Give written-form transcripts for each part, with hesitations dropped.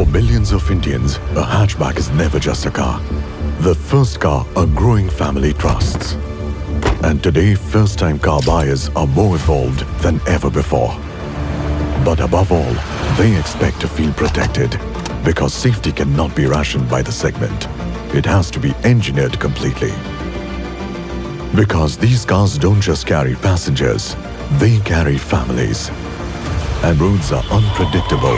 For millions of Indians, a hatchback is never just a car. The first car a growing family trusts. And today, first-time car buyers are more evolved than ever before. But above all, they expect to feel protected because safety cannot be rationed by the segment. It has to be engineered completely. Because these cars don't just carry passengers, they carry families. And roads are unpredictable.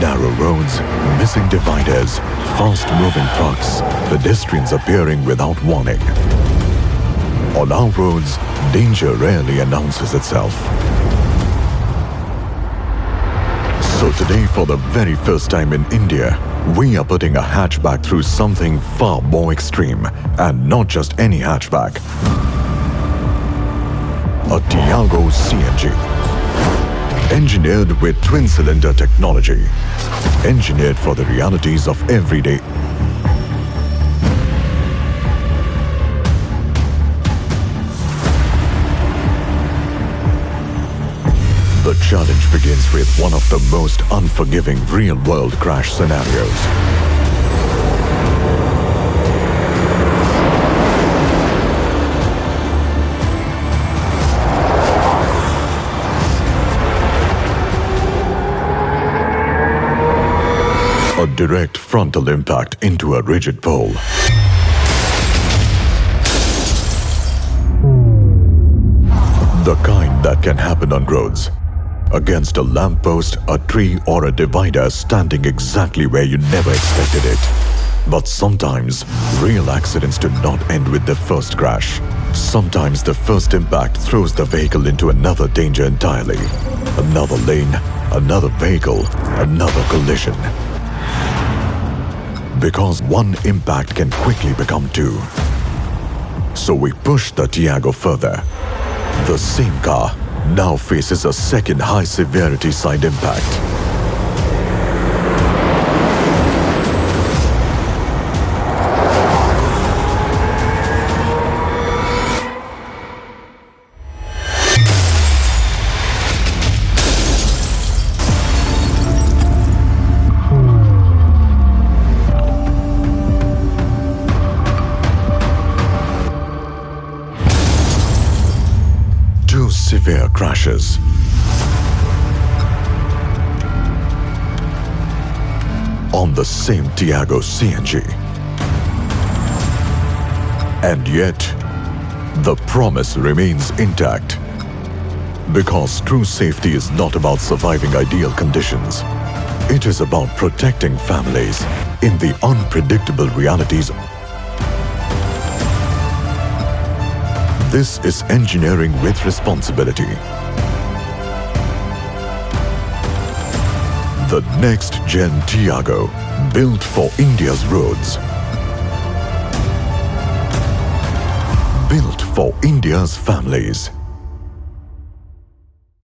Narrow roads, missing dividers, fast-moving trucks, pedestrians appearing without warning. On our roads, danger rarely announces itself. So today, for the very first time in India, we are putting a hatchback through something far more extreme, and not just any hatchback. A Tiago CNG. Engineered with twin-cylinder technology. Engineered for the realities of everyday. The challenge begins with one of the most unforgiving real-world crash scenarios. A direct frontal impact into a rigid pole. The kind that can happen on roads. Against a lamppost, a tree or a divider standing exactly where you never expected it. But sometimes, real accidents do not end with the first crash. Sometimes the first impact throws the vehicle into another danger entirely. Another lane, another vehicle, another collision. Because one impact can quickly become two. So we push the Tiago further. The same car now faces a second high-severity side impact. Two severe crashes. On the same Tiago CNG. And yet, the promise remains intact. Because true safety is not about surviving ideal conditions. It is about protecting families in the unpredictable realities. This is engineering with responsibility. The next-gen Tiago, built for India's roads. Built for India's families.